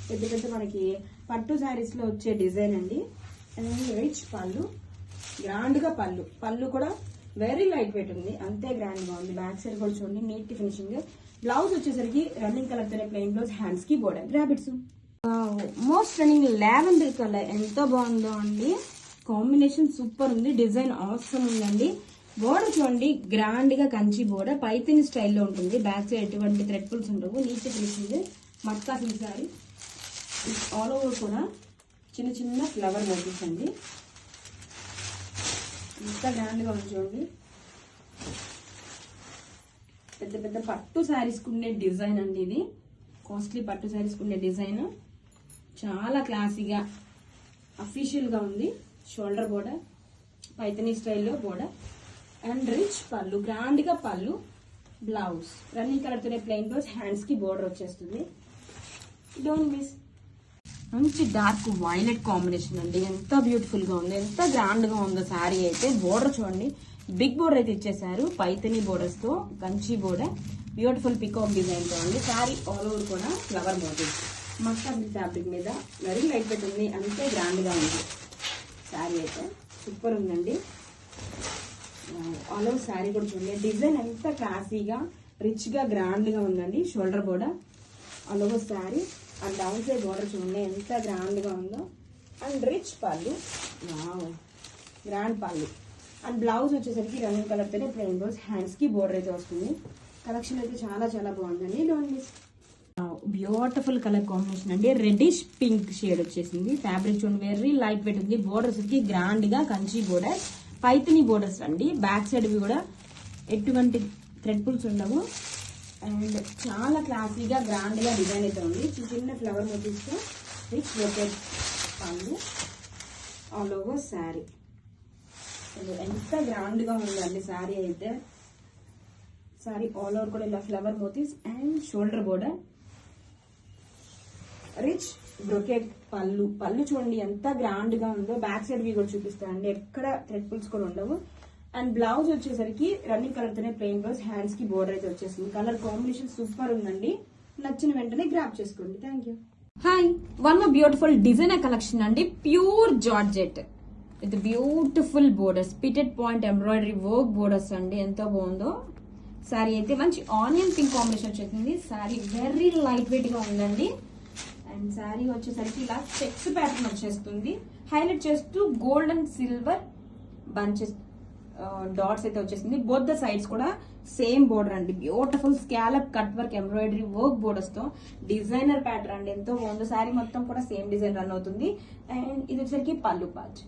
పెద్ద పెద్ద మనకి పట్టు శారీస్ లో వచ్చే డిజైన్ అండి. అండ్ రిచ్ పళ్ళు, గ్రాండ్ గా పళ్ళు. పళ్ళు కూడా వెరీ లైట్ వెయిట్ ఉంది, అంతే గ్రాండ్ గా ఉంది. బ్యాక్ సైడ్ కూడా చూడండి నీట్ ఫినిషింగ్. బ్లౌజ్ వచ్చేసరికి రన్నింగ్ కలర్ తోనే ప్లెయిన్ బ్లౌజ్, హ్యాండ్స్ కి border. Grab its most running lavender colour ఎంత బాగుందో అండి, కాంబినేషన్ సూపర్ ఉంది, డిజైన్ అవసరం ఉందండి. బోర్డర్ చూడండి గ్రాండ్ గా కంచి బోర్డర్ పైతిని స్టైల్లో ఉంటుంది. బ్యాక్ సైడ్ ఎటువంటి థ్రెడ్ పుల్స్ ఉండవు, neat finishing matka silk sari. All over కూడా చిన్న చిన్న ఫ్లవర్ మోటివ్స్ అండి, ఎంత గ్రాండ్ గా ఉంది చూడండి. పెద్ద పెద్ద పట్టు శారీస్ ఉండే డిజైన్ అండి ఇది, కాస్ట్లీ పట్టు శారీస్ ఉండే డిజైన్, చాలా క్లాసీగా అఫీషియల్ గా ఉంది. షోల్డర్ బోర్డర్ పైతనీ స్టైల్లో border and rich pallu, grand గా పళ్ళు. బ్లౌజ్ రన్నింగ్ కలర్ తోనే ప్లెయిన్ బ్లౌజ్, హ్యాండ్స్ కి బోర్డర్ వచ్చేస్తుంది. Don't miss. మంచి డార్క్ వైలెట్ కాంబినేషన్ అండి, ఎంత బ్యూటిఫుల్ గా ఉంది, ఎంత గ్రాండ్ గా ఉందో శారీ అయితే. బోర్డర్ చూడండి బిగ్ బోర్డర్ అయితే ఇచ్చేసారు, పైతనీ బోర్డర్స్ తో Kanchi border, beautiful peacock design తో ఉంది. శారీ ఆల్ ఓవర్ కూడా ఫ్లవర్ మోటివ్స్, మస్కా ఫ్యాబ్రిక్ మీద వెరీ లైట్ వెయిట్ ఉంది, అంతే గ్రాండ్ గా ఉంది. శారీ అయితే సూపర్ ఉందండి. ఆల్ ఓవర్ శారీ కూడా చూడండి, డిజైన్ ఎంత క్లాసీగా రిచ్ గా గ్రాండ్ గా ఉందండి. Shoulder border all over sari and down side border చూడండి ఎంత గ్రాండ్ గా ఉందో. అండ్ రిచ్ పళ్ళు, గ్రాండ్ పళ్ళు. అండ్ బ్లౌజ్ వచ్చేసరికి రన్నింగ్ కలర్ తోనే ప్లెయిన్ బ్లౌజ్, హ్యాండ్స్ కి బోర్డర్ అయితే వస్తుంది. కలెక్షన్ అయితే చాలా చాలా బాగుందండి. Don't miss. Beautiful colour combination అండి, రెడ్డిష్ పింక్ షేడ్ వచ్చేసింది. ఫ్యాబ్రిక్ చూడండి వెరీ లైట్ వెయిట్ ఉంది. బోర్డర్స్ కి గ్రాండ్ గా కంచి బోర్డర్, పైతనీ బోర్డర్స్ అండి. బ్యాక్ సైడ్ కూడా ఎటువంటి థ్రెడ్ పుల్స్ ఉండవు అండ్ చాలా క్లాసీగా గ్రాండ్ గా డిజైన్ అయితే ఉంది. చిన్న చిన్న ఫ్లవర్ మోటివ్స్ తో రిచ్ రొటేట్ పళ్ళు, ఆల్ ఓవర్ శారీ. ఎంత గ్రాండ్ గా ఉందండి శారీ అయితే. శారీ ఆల్ ఓవర్ కూడా ఇలా flower motifs and shoulder border, rich brocade pallu. Pallu చూడండి ఎంత గ్రాండ్ గా ఉందో. బ్యాక్ సైడ్ వి కూడా చూపిస్తానండి, ఎక్కడ థ్రెడ్ పుల్స్ కూడా ఉండవు. అండ్ బ్లౌజ్ వచ్చేసరికి రన్నింగ్ కలర్ తోనే ప్లెయిన్ బ్లౌజ్, హ్యాండ్స్ కి బోర్డర్ అయితే వచ్చేసింది. కలర్ కాంబినేషన్ సూపర్ ఉందండి, నచ్చిన వెంటనే గ్రాప్ చేసుకోండి. Thank you. Hi, one more beautiful designer collection అండి, pure georgette with beautiful borders, pitted point embroidery work borders అండి, ఎంతో బాగుందో. శారీ అయితే మంచి ఆనియన్ పింక్ కాంబినేషన్ వచ్చేసింది. శారీ వెరీ లైట్ వెయిట్ గా ఉందండి. అండ్ శారీ వచ్చేసరికి ఇలా చెక్స్ ప్యాటర్న్ వచ్చేస్తుంది, హైలైట్ చేస్తూ gold and silver bunches dots అయితే వచ్చేసింది. బోత్ ద సైడ్స్ కూడా సేమ్ బోర్డర్ అండి, beautiful scallop cut work embroidery work borders తో డిజైనర్ ప్యాటర్న్ అండి, ఎంతో బాగుంది. శారీ మొత్తం కూడా సేమ్ డిజైన్ రన్ అవుతుంది. అండ్ ఇది వచ్చేసరికి పళ్ళు పార్ట్.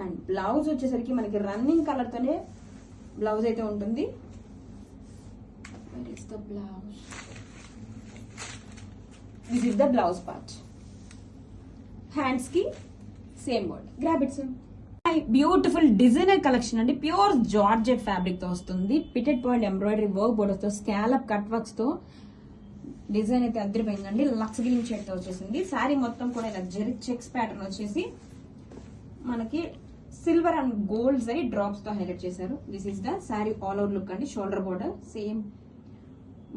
అండ్ బ్లౌజ్ వచ్చేసరికి మనకి రన్నింగ్ కలర్ తోనే బ్లౌజ్ అయితే ఉంటుంది. Where is the blouse? This is the blouse part. Hands ki same word. Grab it soon. Beautiful designer collection అండి, ప్యూర్ జార్జెట్ ఫ్యాబ్రిక్ తో వస్తుంది. పిటెడ్ పాయింట్ ఎంబ్రాయిడరీ వర్క్ బోర్డర్స్ తో scallop cut works తో design అయితే అదిరిపోయిందండి. Lux green shade తో వచ్చేసింది. శారీ మొత్తం కూడా ఇలా జెరీ చెక్స్ ప్యాటర్న్ వచ్చేసి మనకి silver and gold zari drops తో హైలైట్ చేశారు. This is the sari all over look అండి. షోల్డర్ బోర్డర్ సేమ్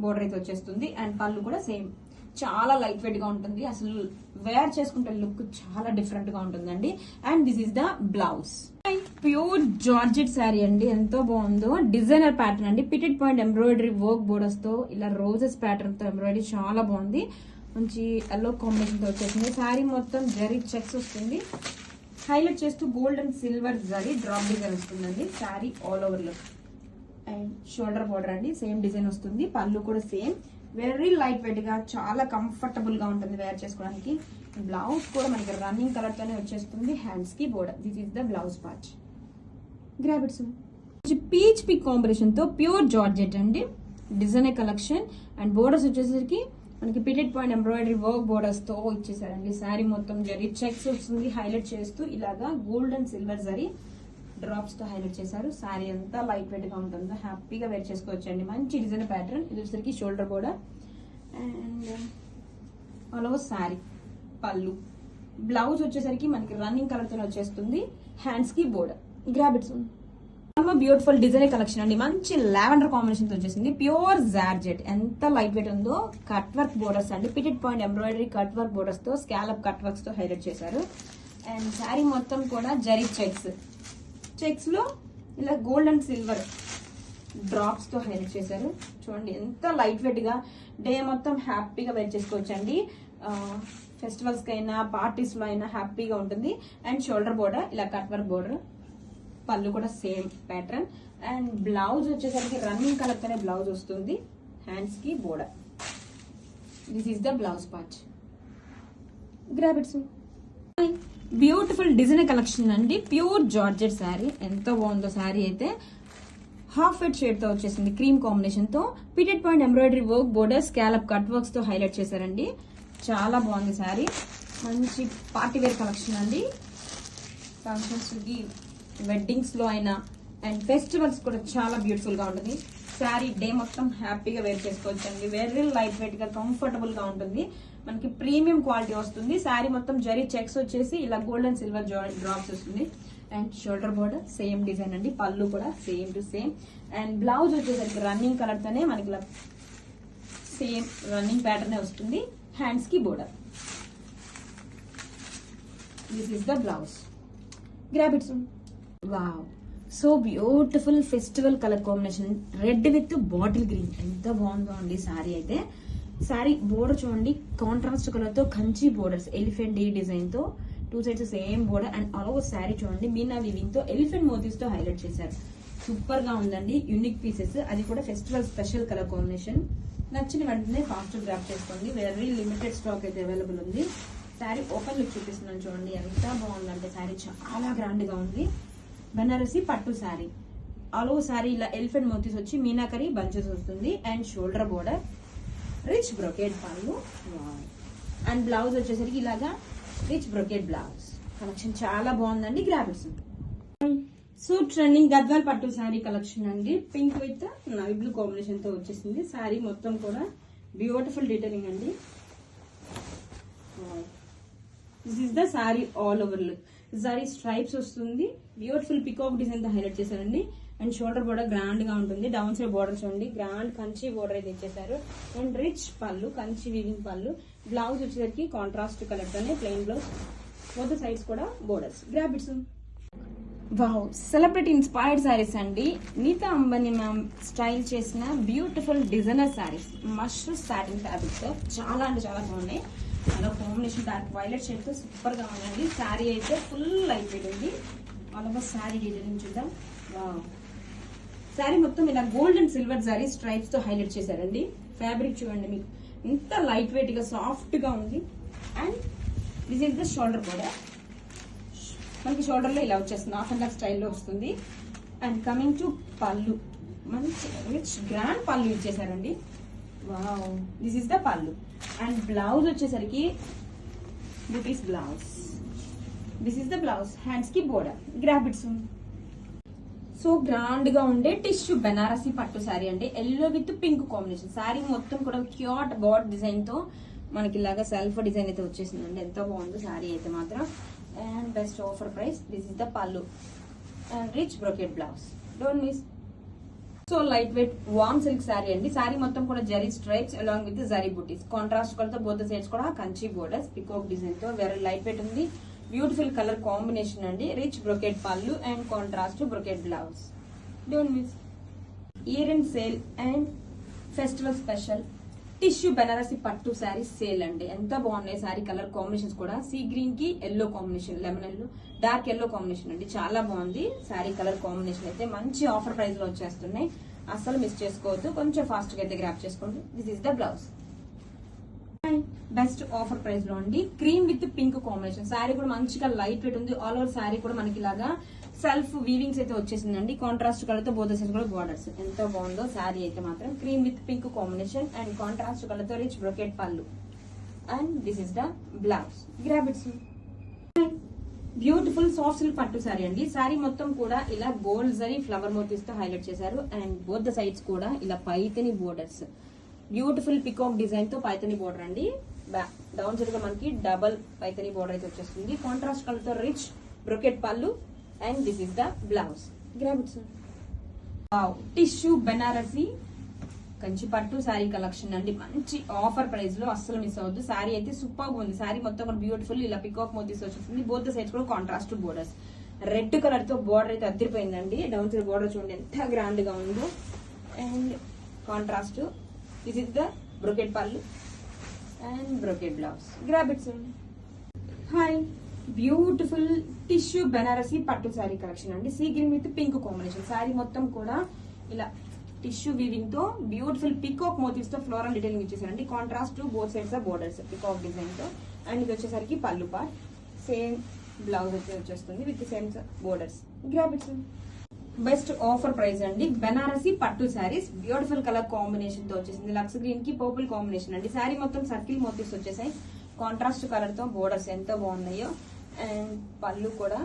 బోర్డర్ అయితే వచ్చేస్తుంది. అండ్ పళ్ళు కూడా సేమ్, చాలా లైట్ వెయిట్ గా ఉంటుంది. అసలు వేర్ చేసుకుంటే లుక్ చాలా డిఫరెంట్ గా ఉంటుందండి. And this is the blouse. Pure georgette sari అండి, ఎంతో బాగుందో. డిజైనర్ ప్యాటర్న్ అండి, pitted point embroidery work borders తో ఇలా రోజెస్ ప్యాటర్న్ తో ఎంబ్రాయిడరీ చాలా బాగుంది. మంచి ఎల్లో కాంబినేషన్ తో వచ్చేసింది. శారీ మొత్తం జరీ చెక్స్ వస్తుంది, హైలైట్ చేస్తూ gold and silver zari drop design వస్తుందండి. Sari all over look and shoulder border అండి సేమ్ డిజైన్ వస్తుంది. పళ్ళు కూడా సేమ్, వెరీ లైట్ వెయిట్ గా చాలా కంఫర్టబుల్ గా ఉంటుంది వేర్ చేసుకోవడానికి. బ్లౌజ్ కూడా మనకి రన్నింగ్ కలర్ తోనే వచ్చేస్తుంది. హ్యాండ్స్ కి border. This is the blouse part. Grab it. Peach pink combination తో ప్యూర్ జార్జెట్ అండి, డిజైనర్ కలెక్షన్. అండ్ బోర్డర్స్ వచ్చేసరికి మనకి pitted point embroidery work borders తో ఇచ్చేసారండి. శారీ మొత్తం జరీ చెక్స్ వస్తుంది, హైలైట్ చేస్తూ ఇలాగా gold and silver zari drops తో హైలైట్ చేశారు. శారీ అంతా లైట్ వెయిట్ గా ఉంటుందో హ్యాపీగా వేర్ చేసుకోవచ్చు అండి. మంచి డిజైన్ ప్యాటర్న్. ఇది వచ్చేసరికి shoulder border and all over sari. పళ్ళు, బ్లౌజ్ వచ్చేసరికి మనకి రన్నింగ్ కలర్ తో వచ్చేస్తుంది. హ్యాండ్స్ కి border. Grab it. Beautiful design collection అండి, మంచి లావెండర్ కాంబినేషన్ తో వచ్చేసింది. ప్యూర్ జార్జెట్, ఎంత లైట్ వెయిట్ ఉందో. కట్ వర్క్ బోర్డర్స్ అండి, pitted point embroidery cut work borders తో స్కాలప్ కట్ వర్క్స్ తో హైలైట్ చేశారు. అండ్ శారీ మొత్తం కూడా జరీ చెక్స్ లో ఇలా గోల్డ్ అండ్ సిల్వర్ డ్రాప్స్ తో హైలైట్ చేశారు. చూడండి ఎంత లైట్ వెయిట్ గా డే మొత్తం హ్యాపీగా వేర్ చేసుకోవచ్చండి. ఫెస్టివల్స్ కి అయినా పార్టీస్ లో అయినా హ్యాపీగా ఉంటుంది. అండ్ షోల్డర్ బోర్డర్ ఇలా కట్ వర్క్ బోర్డర్, పళ్ళు కూడా సేమ్ ప్యాటర్న్. అండ్ బ్లౌజ్ వచ్చేసరికి రన్నింగ్ కలర్ తోనే బ్లౌజ్ వస్తుంది. హ్యాండ్స్ కి border. This is the blouse part. Grab it. Beautiful design collection అండి. Pure georgette sari. ఎంత బాగుందో శారీ అయితే. హాఫ్ వైట్ షేడ్ తో వచ్చేసింది క్రీమ్ కాంబినేషన్ తో. Pitted point embroidery work, border, scallop cut works తో హైలైట్ చేశారండి. చాలా బాగుంది శారీ. మంచి పార్టీ వేర్ కలెక్షన్ అండి. ఫంక్షన్స్ కి, వెడ్డింగ్స్ లో అయినా అండ్ ఫెస్టివల్స్ కూడా చాలా బ్యూటిఫుల్ గా ఉంటుంది. శారీ డే మొత్తం హ్యాపీగా వేర్ చేసుకోవచ్చు అండి. వెరీ లైట్ వెయిట్ గా కంఫర్టబుల్ గా ఉంటుంది. మనకి ప్రీమియం క్వాలిటీ వస్తుంది. శారీ మొత్తం జరీ చెక్స్ వచ్చేసి ఇలా గోల్డ్ అండ్ సిల్వర్ డ్రాప్స్ వస్తుంది. And shoulder border same design అండి. పళ్ళు కూడా same to same. And blouse వచ్చేసరికి రన్నింగ్ కలర్ తోనే మనకి ఇలా సేమ్ రన్నింగ్ ప్యాటర్న్ వస్తుంది. హ్యాండ్స్ కి border. This is the blouse. Grab it. Wow, so beautiful festival colour combination. Red with bottle green. ఎంత బాగుందో అండి శారీ అయితే. శారీ బోర్డర్ చూడండి, కాంట్రాస్ట్ కలర్ తో కంచి బోర్డర్స్, ఎలిఫెంట్ ఈ డిజైన్ తో two sides same border. And all over sari చూడండి మీనా వీవింగ్ తో ఎలిఫెంట్ మోతీస్ తో హైలైట్ చేశారు. సూపర్ గా ఉందండి. యూనిక్ పీసెస్, అది కూడా ఫెస్టివల్ స్పెషల్ కలర్ కాంబినేషన్. నచ్చిన వెంటనే ఫాస్ట్ గ్రాప్ చేసుకోండి. వెరీ లిమిటెడ్ స్టాక్ అయితే అవైలబుల్ ఉంది. శారీ ఓపెన్ లుక్ చూపిస్తున్నాను చూడండి. ఎంత బాగుందంటే శారీ చాలా గ్రాండ్ గా ఉంది. బెనారసి పట్టు శారీ. ఆల్ ఓవర్ శారీ ఇలా ఎలిఫెంట్ మోతీస్ వచ్చి మీనాకరీ బంచెస్ వస్తుంది. And shoulder border, rich brocade పళ్ళు. అండ్ బ్లౌజ్ వచ్చేసరికి ఇలాగా రిచ్ బ్రొకేట్ బ్లౌజ్. కలెక్షన్ చాలా బాగుందండి. గ్రాబిట్స్. సో ట్రెండింగ్ గద్వాల్ పట్టు శారీ కలెక్షన్ అండి. Pink with Navi blue combination తో వచ్చేసింది. శారీ మొత్తం కూడా బ్యూటిఫుల్ డీటెయిలింగ్ అండి. This is the sari all over look. Sari stripes వస్తుంది. బ్యూటిఫుల్ పికాక్ డిజైన్ తో హైలైట్ చేశారండి. అండ్ షోల్డర్ బోర్డర్ గ్రాండ్ గా ఉంటుంది. డౌన్ సైడ్ బోర్డర్ చూడండి, గ్రాండ్ కంచి బోర్డర్ అయితే ఇచ్చేసారు. అండ్ రిచ్ పళ్ళు, కంచి వీవింగ్ పళ్ళు. బ్లౌజ్ వచ్చేసరికి కాంట్రాస్ట్ కలర్ తోనే ప్లెయిన్ బ్లౌజ్. బోత్ సైడ్స్ కూడా borders. Grab it's. Wow, celebrity inspired saris అండి. నీతా అంబానీ మ్యామ్ స్టైల్ చేసిన beautiful designer saris. Mushroom satin fabric తో చాలా అంటే చాలా బాగున్నాయి. అలా కాంబినేషన్ డార్క్ వైలెట్ షేడ్ తో సూపర్ గా ఉందండి. శారీ అయితే ఫుల్ లైట్ వెయిట్ ఉంది. ఆల్ ఓవర్ శారీ డీటెయిలింగ్ చూద్దాం. వావ్, శారీ మొత్తం ఇలా gold and silver sari stripes తో హైలైట్ చేశారండి. ఫ్యాబ్రిక్ చూడండి మీకు ఎంత లైట్ వెయిట్ గా సాఫ్ట్ గా ఉంది. And this is the shoulder border. మనకి షోల్డర్ లో ఇలా వచ్చేస్తుంది, హాఫ్ అండ్ హాఫ్ స్టైల్లో వస్తుంది. అండ్ కమింగ్ టు పళ్ళు, మంచి రిచ్ గ్రాండ్ పళ్ళు ఇచ్చేసారండి. Wow, this is the pallu. And blouse వచ్చేసరికి buttis blouse. This is the blouse. Hands కి border. Grab its. So grand గా ఉండే టిష్యూ బెనారసి పట్టు శారీ అండి. Yellow with pink combination. Sari మొత్తం కూడా క్యూట్ బార్డ్ డిజైన్ తో మనకి ఇలాగా సెల్ఫ్ డిజైన్ అయితే వచ్చేసిందండి. ఎంత బాగుందో శారీ అయితే మాత్రం. And best offer price. This is the pallu and rich brocade blouse. Don't miss. So light weight warm silk sari అండి. శారీ మొత్తం కూడా zari stripes along with zari buttis. Contrast colour తో బోత్ సైడ్స్ కూడా కంచి బోర్డర్స్, పికాక్ డిజైన్ తో వెరీ లైట్ వెయిట్ ఉంది. Beautiful colour combination అండి. Rich brocade pallu and contrast brocade blouse. Don't miss. Year end sale and festival special tissue Banarasi పట్టు sari sale అండి. ఎంత బాగున్నాయి sari colour combinations కూడా. సీ గ్రీన్ కి yellow combination, lemon yellow, dark yellow combination అండి. చాలా బాగుంది శారీ కలర్ కాంబినేషన్ అయితే. మంచి ఆఫర్ ప్రైస్ లో వచ్చేస్తున్నాయి. అస్సలు మిస్ చేసుకోవద్దు. కొంచెం ఫాస్ట్ గా అయితే గ్రాప్ చేసుకోండి. This is the blouse. Best offer price లో అండి. Cream with pink combination. Sari కూడా మంచిగా లైట్ వెయిట్ ఉంది. ఆల్ ఓవర్ శారీ కూడా మనకి ఇలాగా సెల్ఫ్ వీవింగ్స్ అయితే వచ్చేసిందండి. కాంట్రాస్ట్ కలర్ తో బోత్ సైడ్స్ కూడా బోర్డర్స్. ఎంత బాగుందో శారీ అయితే మాత్రం. Cream with pink combination and contrast colour తో rich brocade pallu. And this is the blouse. Grab it's. Beautiful soft silk పట్టు శారీ అండి. శారీ మొత్తం కూడా ఇలా గోల్డ్ జరీ ఫ్లవర్ మోతీస్ తో హైలైట్ చేశారు. అండ్ బోత్ ద సైడ్స్ కూడా ఇలా Paithani borders. Beautiful peacock design తో పైతని బోర్డర్ అండి. డౌన్ సైడ్ గా మనకి డబల్ పైతని బోర్డర్ అయితే వచ్చేస్తుంది. కాంట్రాస్ట్ కలర్ తో rich brocade pallu. And this is the blouse. Grab it. Wow, tissue Banarasi Kanchi పట్టు శారీ కలెక్షన్ అండి. మంచి ఆఫర్ ప్రైస్ లో అస్సలు మిస్ అవ్వద్దు. శారీ అయితే సూపర్ గా ఉంది. శారీ మొత్తం కూడా బ్యూటిఫుల్ ఇలా పికాక్ మోతీస్ వచ్చేసింది. బోత్ ద సైడ్స్ కూడా కాంట్రాస్ట్ బోర్డర్స్. రెడ్ కలర్ తో బోర్డర్ అయితే అద్దరిపోయిందండి. డౌన్ సైడ్ బోర్డర్ చూడండి ఎంత గ్రాండ్ గా ఉందో. And contrast this is the brocade pallu and brocade blouse. Grab it soon. Hi, beautiful tissue Banarasi పట్టు శారీ కలెక్షన్ అండి. Sea green with pink combination. Sari మొత్తం కూడా ఇలా టిష్యూ వీవింగ్ తో బ్యూటిఫుల్ పికాక్ మోటివ్స్ తో ఫ్లోరల్ డీటెయిలింగ్ ఇచ్చేసారండి. Contrast both sides borders peacock design తో. And ఇది వచ్చేసరికి పళ్ళు పార్ట్, సేమ్ బ్లౌజ్ వచ్చేస్తుంది with same borders. Grab it. Best offer price అండి. బెనారసీ పట్టు శారీస్ బ్యూటిఫుల్ కలర్ కాంబినేషన్ తో వచ్చేసింది. లక్స్ గ్రీన్ కి పర్పుల్ కాంబినేషన్ అండి. శారీ మొత్తం సర్కిల్ మోటివ్స్ వచ్చేసాయి. కాంట్రాస్ట్ కలర్ తో బోర్డర్స్ ఎంత బాగున్నాయో. అండ్ పళ్ళు కూడా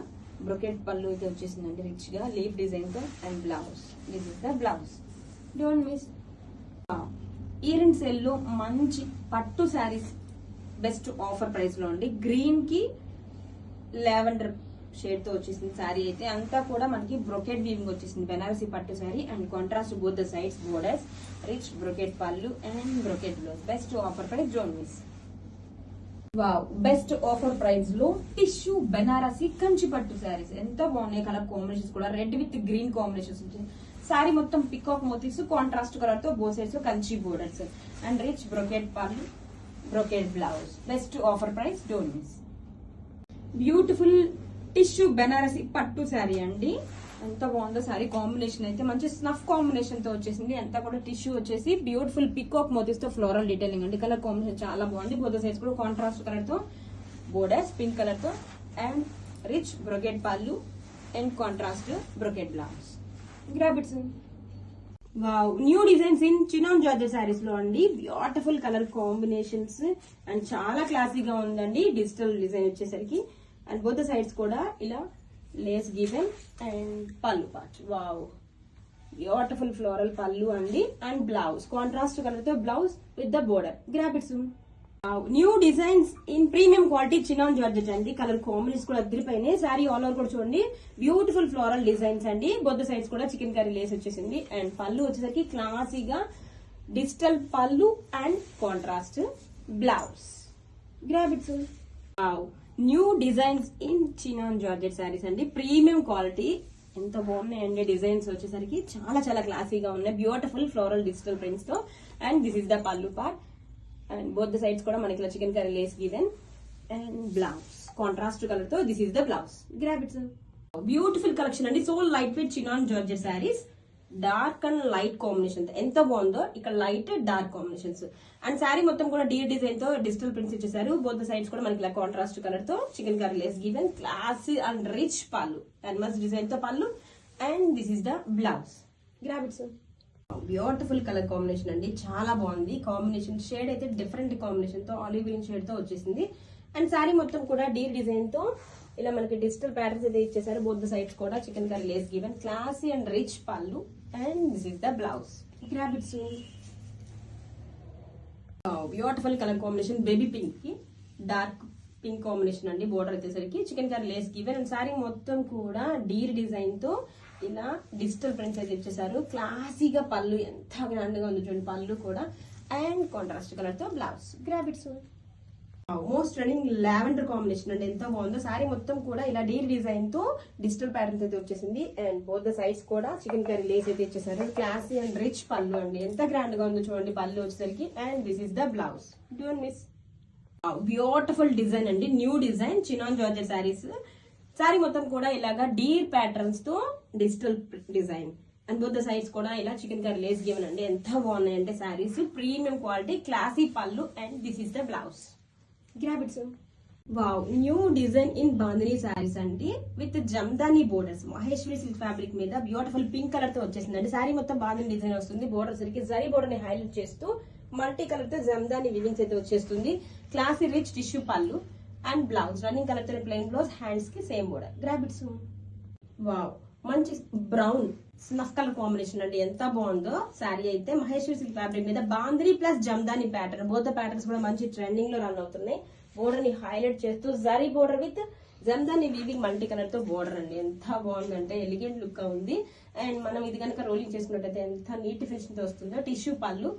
బ్రొకెట్ పళ్ళు అయితే వచ్చేసిందండి రిచ్ గా లీఫ్ డిజైన్ తో. And blouse this is the blouse. Don't miss. Year end sale లో మంచి పట్టు శారీస్ బెస్ట్ ఆఫర్ ప్రైస్ లో అండి. గ్రీన్ కి లావెండర్ షేడ్ తో వచ్చేసింది శారీ అయితే. అంతా కూడా మనకి బ్రొకెట్ వీవింగ్ వచ్చేసింది. బెనారసీ పట్టు sari and contrast both the sides borders, rich brocade pallu and brocade blouse. Best offer price, don't miss. Wow, best offer price లో టిష్యూ బెనారసీ కంచి పట్టు శారీస్ ఎంత బాగున్నాయి. కలర్ కాంబినేషన్స్ కూడా రెడ్ విత్ గ్రీన్ కాంబినేషన్స్ వచ్చింది. శారీ మొత్తం పికాక్ మోటివ్స్, కాంట్రాస్ట్ కలర్ తో both sides Kanchi borders and rich brocade pallu, brocade blouse. Best offer price, don't miss. Beautiful tissue Banarasi పట్టు శారీ అండి. ఎంత బాగుందో శారీ కాంబినేషన్ అయితే. మంచి స్నఫ్ కాంబినేషన్ తో వచ్చేసింది. అంతా కూడా టిష్యూ వచ్చేసి బ్యూటిఫుల్ పికాక్ మోటివ్స్ తో ఫ్లోరల్ డీటెయిలింగ్ అండి. కలర్ కాంబినేషన్ చాలా బాగుంది. బోత్ సైడ్స్ కూడా కాంట్రాస్ట్ కలర్ తో బోర్డర్స్, పింక్ కలర్ తో and rich brocade pallu and contrast brocade blouse. Grab it. Wow, new designs in chinon georgette saris లో అండి. బ్యూటిఫుల్ కలర్ కాంబినేషన్స్ అండ్ చాలా క్లాసీగా ఉందండి. డిజిటల్ డిజైన్ వచ్చేసరికి అండ్ బోత్ సైడ్స్ కూడా ఇలా లేస్ గివెన్ అండ్ పళ్ళు పార్ట్. వావ్, బ్యూటిఫుల్ ఫ్లోరల్ పళ్ళు అండి. అండ్ బ్లౌజ్ కాంట్రాస్ట్ కలర్ తో blouse with the border. Grab it soon. New designs in premium quality chinon georgette అండి. కలర్ కాంబినేషన్ కూడా అద్దరిపోయినాయి. Sari all over కూడా చూడండి బ్యూటిఫుల్ ఫ్లోరల్ డిజైన్స్ అండి. Both sides కూడా chikankari lace వచ్చేసింది. అండ్ పళ్ళు వచ్చేసరికి క్లాసీగా digital pallu and contrast blouse. Grab it soon. New designs in chinon georgette saris అండి. ప్రీమియం క్వాలిటీ ఎంత బాగున్నాయండి. డిజైన్స్ వచ్చేసరికి చాలా చాలా క్లాసీగా ఉన్నాయి. బ్యూటిఫుల్ ఫ్లోరల్ డిజిటల్ ప్రింట్స్ తో. And this is the pallu part and both the sides కూడా మనకి ఇలా chikankari lace given and blouse contrast colour తో. This is the blouse. Grab it. Beautiful collection అండి. So light weight chinon georgette saris dark and light combination ఎంత బాగుందో. ఇక్కడ light dark combinations and sari మొత్తం కూడా డీర్ డిజైన్ తో డిజిటల్ ప్రింట్స్ ఇచ్చేసారు. Both sides కూడా మనకి ఇలా కాంట్రాస్ట్ కలర్ తో chikankari lace given classy and rich pallu and must design తో pallu and this is the blouse. Grab it. Beautiful colour combination అండి. చాలా బాగుంది కాంబినేషన్. షేడ్ అయితే డిఫరెంట్ కాంబినేషన్ తో ఆలివ్ గ్రీన్ షేడ్ తో వచ్చేసింది. అండ్ శారీ మొత్తం కూడా డీర్ డిజైన్ తో ఇలా మనకి డిజిటల్ ప్యాటర్న్స్ అయితే ఇచ్చేసారు. బోత్ సైడ్స్ కూడా chikankari lace given classy and rich pallu and this is the blouse. Grab it soon. Beautiful colour combination baby pink కి డార్క్ పింక్ కాంబినేషన్ అండి. బోర్డర్ వచ్చేసరికి chikankari lace given and sari మొత్తం కూడా deer design తో ఇలా digital prints అయితే ఇచ్చేసారు. క్లాసీగా పళ్ళు ఎంత గ్రాండ్ గా ఉంది చూడండి. పళ్ళు కూడా అండ్ కాంట్రాస్ట్ కలర్ తో blouse. Grab it soon. Most running lavender combination అండి. ఎంత బాగుందో. శారీ మొత్తం కూడా ఇలా డీర్ డిజైన్ తో డిజిటల్ ప్యాటర్న్స్ అయితే వచ్చేసింది. అండ్ బోత్ ద సైడ్స్ కూడా చికెన్ కర్రీ లేస్ అయితే ఇచ్చేసారు. క్లాసీ అండ్ రిచ్ పళ్ళు అండి. ఎంత గ్రాండ్ గా ఉందో చూడండి పళ్ళు వచ్చేసరికి. And this is the blouse. Don't miss. Beautiful design అండి. New design chinon georgette saris. Sari మొత్తం కూడా ఇలాగా డీర్ ప్యాటర్న్స్ తో digital design and both the sides కూడా ఇలా చికెన్ కర్రీ లేస్ గివెన్ అండి. ఎంత బాగున్నాయి అంటే saris. Premium quality classy pallu and this is the blouse. Grab it. Wow, new design in bandhani saris అండి with jamdani borders. Maheshwari silk fabric మీద బ్యూటిఫుల్ పింక్ కలర్ తో వచ్చేసిందండి. శారీ మొత్తం బాందినీ డిజైన్ వస్తుంది. బోర్డర్ సరికి జరీ బోర్డర్ ని హైలైట్ చేస్తూ మల్టీ కలర్ తో జమ్దానీ వివింగ్స్ అయితే వచ్చేస్తుంది. Classy rich tissue pallu and blouse running colour తో ప్లెయిన్ బ్లౌజ్, హ్యాండ్స్ కి same border. Grab it. Wow, మంచి బ్రౌన్ స్నఫ్ కలర్ కాంబినేషన్ అండి. ఎంత బాగుందో శారీ అయితే. మహేశ్వరి సిల్క్ ఫ్యాబ్రిక్ మీద bandhani plus jamdani pattern. Both patterns కూడా మంచి ట్రెండింగ్ లో రన్ అవుతున్నాయి. బోర్డర్ ని హైలైట్ చేస్తూ zari border with jamdani weaving multi colour తో బోర్డర్ అండి. ఎంత బాగుందంటే ఎలిగెంట్ లుక్ గా ఉంది. అండ్ మనం ఇది కనుక రోలింగ్ చేసుకున్నట్టయితే ఎంత నీట్ ఫినిషింగ్ తో వస్తుందో. Tissue pallu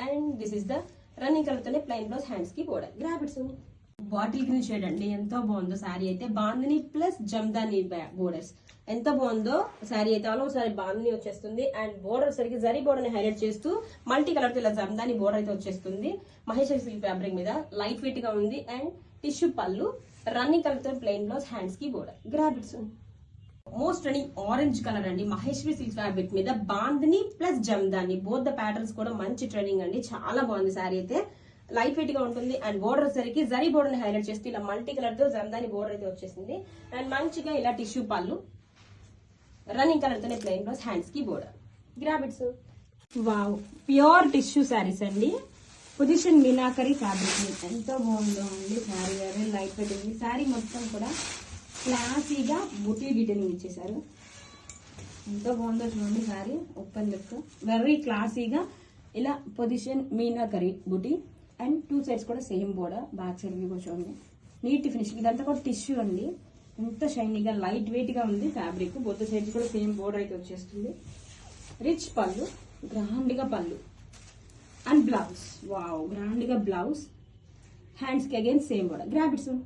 and this is the running colour తోనే ప్లెయిన్ బ్లౌజ్, హ్యాండ్స్ కి border. Grab it. Bottle green shade అండి, ఎంతో బాగుందో శారీ అయితే. బాందిని ప్లస్ జమ్దాని బోర్డర్స్ ఎంత బాగుందో శారీ అయితే. ఆల్ ఓవర్ శారీ బాందిని వచ్చేస్తుంది అండ్ బోర్డర్ సరికి జరీ బోర్డర్ ని హైలైట్ చేస్తూ మల్టీ కలర్ తో ఇలా జమ్దాని బోర్డర్ అయితే వచ్చేస్తుంది. మహేశ్వరి సిల్క్ ఫ్యాబ్రిక్ మీద లైట్ వెయిట్ గా ఉంది and tissue pallu, running colour తో ప్లెయిన్ బ్లౌజ్, హ్యాండ్స్ కి border. Grab it soon. Most running orange colour అండి, మహేశ్వరి సిల్క్ ఫ్యాబ్రిక్ మీద bandhani plus jamdani both the patterns కూడా మంచి ట్రెండింగ్ అండి. చాలా బాగుంది శారీ అయితే. లైట్ వెయిట్ గా ఉంటుంది అండ్ బోర్డర్ సరికి జరీ బోర్డర్ ని హైలైట్ చేస్తూ ఇలా మల్టీ కలర్ తో జమ్దాని బోర్డర్ అయితే వచ్చేసింది అండ్ మంచిగా ఇలా టిష్యూ పళ్ళు, రన్నింగ్ కలర్ తోనే ప్లెయిన్ బ్లౌజ్, హ్యాండ్స్ కి border. Grab it soon. Wow, pure tissue saris అండి. పొజిషన్ మీనాకరి ఫ్యాబ్రిక్ మీద ఎంతో బాగుందో అండి శారీ. అదే లైట్ వెయిట్ ఉంది. శారీ మొత్తం కూడా క్లాసీగా బుటీ డీటెయిలింగ్ ఇచ్చేసారు. ఎంతో బాగుందో చూడండి శారీ. ఓపెన్ లుక్ వెరీ క్లాసీగా ఇలా position meenakari buti and two sides కూడా same border. Back side view చూడండి, నీట్ ఫినిషింగ్. ఇదంతా కూడా టిష్యూ అండి, ఎంత షైనీగా లైట్ వెయిట్ గా ఉంది ఫ్యాబ్రిక్. బొత్త సైడ్స్ కూడా సేమ్ బోర్డర్ అయితే వచ్చేస్తుంది. రిచ్ పళ్ళు, గ్రాండ్ గా పళ్ళు అండ్ బ్లౌజ్. వావ్, గ్రాండ్ గా బ్లౌజ్, హ్యాండ్స్ కి again same border. Grab it soon.